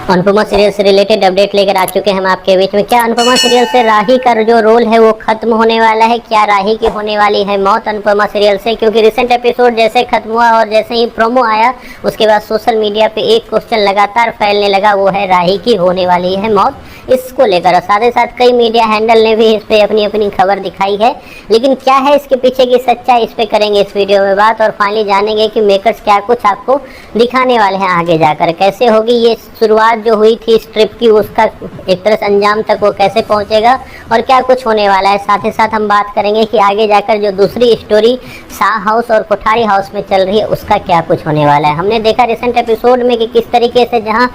Anupama serial से related update लेकर आ चुके हैं हम आपके बीच में। क्या अनुपमा सीरियल से राही का जो रोल है वो खत्म होने वाला है? क्या राही की होने वाली है मौत अनुपमा सीरियल से? क्योंकि रिसेंट एपिसोड जैसे खत्म हुआ और जैसे ही प्रोमो आया उसके बाद सोशल मीडिया पे एक क्वेश्चन लगातार फैलने लगा, वो है राही की होने वाली है मौत। इसको लेकर साथ ही साथ कई मीडिया हैंडल ने भी इस पे अपनी अपनी खबर दिखाई है, लेकिन क्या है इसके पीछे की सच्चाई, इस पे करेंगे इस वीडियो में बात और फाइनली जानेंगे कि मेकर्स क्या कुछ आपको दिखाने वाले हैं आगे जाकर। कैसे होगी ये शुरुआत जो हुई थी इस ट्रिप की, उसका एक तरह से अंजाम तक वो कैसे पहुंचेगा और क्या कुछ होने वाला है। साथ ही साथ हम बात करेंगे कि आगे जाकर जो दूसरी स्टोरी शाह हाउस और कोठारी हाउस में चल रही है उसका क्या कुछ होने वाला है। हमने देखा रिसेंट एपिसोड में कि किस तरीके से जहां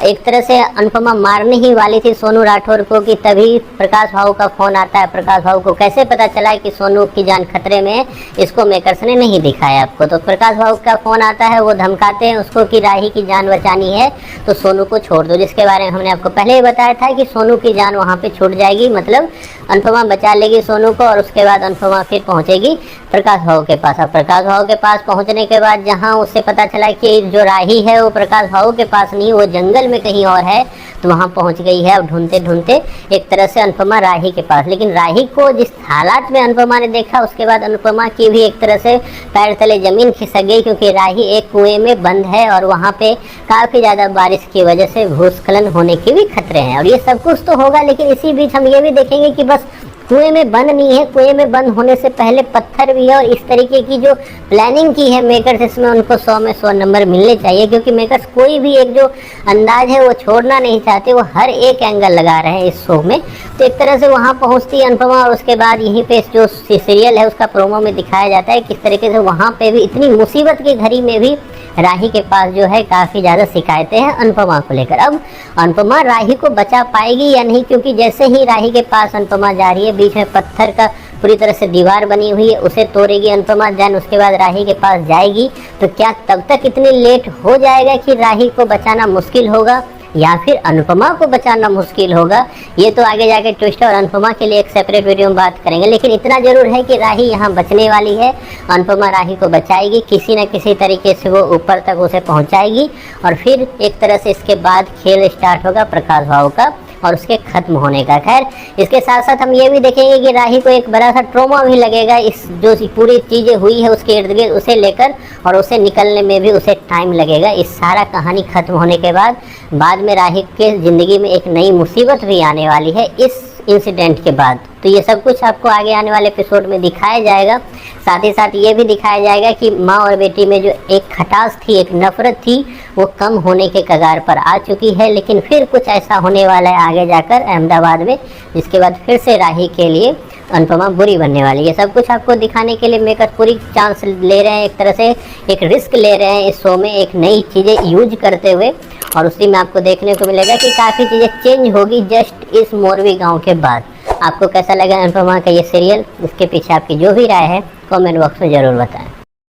एक तरह से अनुपमा मारने ही वाली थी सोनू राठौर को, कि तभी प्रकाश भाऊ का फोन आता है। प्रकाश भाऊ को कैसे पता चला कि सोनू की जान खतरे में है, इसको मेकर्स ने नहीं दिखाया आपको। तो प्रकाश भाऊ का फोन आता है, वो धमकाते हैं उसको कि राही की जान बचानी है तो सोनू को छोड़ दो, जिसके बारे में हमने आपको पहले ही बताया था कि सोनू की जान वहाँ पे छूट जाएगी, मतलब अनुपमा बचा लेगी सोनू को और उसके बाद अनुपमा फिर पहुँचेगी प्रकाश भाऊ के पास। अब प्रकाश भाऊ के पास पहुँचने के बाद जहाँ उससे पता चला कि जो राही है वो प्रकाश भाऊ के पास नहीं, वो जंगल में कहीं और है, तो वहाँ पहुँच गई है। अब ढूंढते ढूंढते एक तरह से अनुपमा राही के पास, लेकिन राही को जिस हालात में अनुपमा ने देखा उसके बाद अनुपमा की भी एक तरह से पैर तले जमीन खिसक गई, क्योंकि राही एक कुएं में बंद है और वहाँ पे काफ़ी ज़्यादा बारिश की वजह से भूस्खलन होने के भी खतरे हैं। और ये सब कुछ तो होगा, लेकिन इसी बीच हम ये भी देखेंगे कि बस कुएं में बंद नहीं है, कुएं में बंद होने से पहले पत्थर भी है। और इस तरीके की जो प्लानिंग की है मेकर्स, इसमें उनको 100 में 100 नंबर मिलने चाहिए, क्योंकि मेकर्स कोई भी एक जो अंदाज है वो छोड़ना नहीं चाहते, वो हर एक एंगल लगा रहे हैं इस शो में। तो एक तरह से वहाँ पहुँचती है अनुपमा और उसके बाद यहीं पे जो सीरियल है उसका प्रोमो में दिखाया जाता है किस तरीके से वहाँ पे भी इतनी मुसीबत की घड़ी में भी राही के पास जो है काफ़ी ज़्यादा शिकायतें हैं अनुपमा को लेकर। अब अनुपमा राही को बचा पाएगी या नहीं, क्योंकि जैसे ही राही के पास अनुपमा जा रही है बीच में पत्थर का पूरी तरह से दीवार बनी हुई है, उसे तोड़ेगी अनुपमा, देन उसके बाद राही के पास जाएगी। तो क्या तब तक इतनी लेट हो जाएगा कि राही को बचाना मुश्किल होगा या फिर अनुपमा को बचाना मुश्किल होगा? ये तो आगे जाके ट्विस्ट और अनुपमा के लिए एक सेपरेट वीडियो में बात करेंगे, लेकिन इतना जरूर है कि राही यहाँ बचने वाली है। अनुपमा राही को बचाएगी, किसी न किसी तरीके से वो ऊपर तक उसे पहुँचाएगी और फिर एक तरह से इसके बाद खेल स्टार्ट होगा प्रकाश भाऊ का और उसके खत्म होने का। खैर, इसके साथ साथ हम ये भी देखेंगे कि राही को एक बड़ा सा ट्रॉमा भी लगेगा इस जो पूरी चीज़ें हुई है उसके इर्द गिर्द, उसे लेकर, और उसे निकलने में भी उसे टाइम लगेगा। इस सारा कहानी खत्म होने के बाद में राही के ज़िंदगी में एक नई मुसीबत भी आने वाली है इस इंसिडेंट के बाद। तो ये सब कुछ आपको आगे आने वाले एपिसोड में दिखाया जाएगा। साथ ही साथ ये भी दिखाया जाएगा कि माँ और बेटी में जो एक खटास थी, एक नफरत थी, वो कम होने के कगार पर आ चुकी है, लेकिन फिर कुछ ऐसा होने वाला है आगे जाकर अहमदाबाद में, जिसके बाद फिर से राही के लिए अनुपमा बुरी बनने वाली है। ये सब कुछ आपको दिखाने के लिए मेकर पूरी चांस ले रहे हैं, एक तरह से एक रिस्क ले रहे हैं इस शो में एक नई चीज़ें यूज करते हुए, और उसी में आपको देखने को मिलेगा कि काफ़ी चीज़ें चेंज होगी जस्ट इस मोरवी गांव के बाद। आपको कैसा लगा अनुपमा का ये सीरियल? इसके पीछे आपकी जो भी राय है कमेंट बॉक्स में ज़रूर बताएं।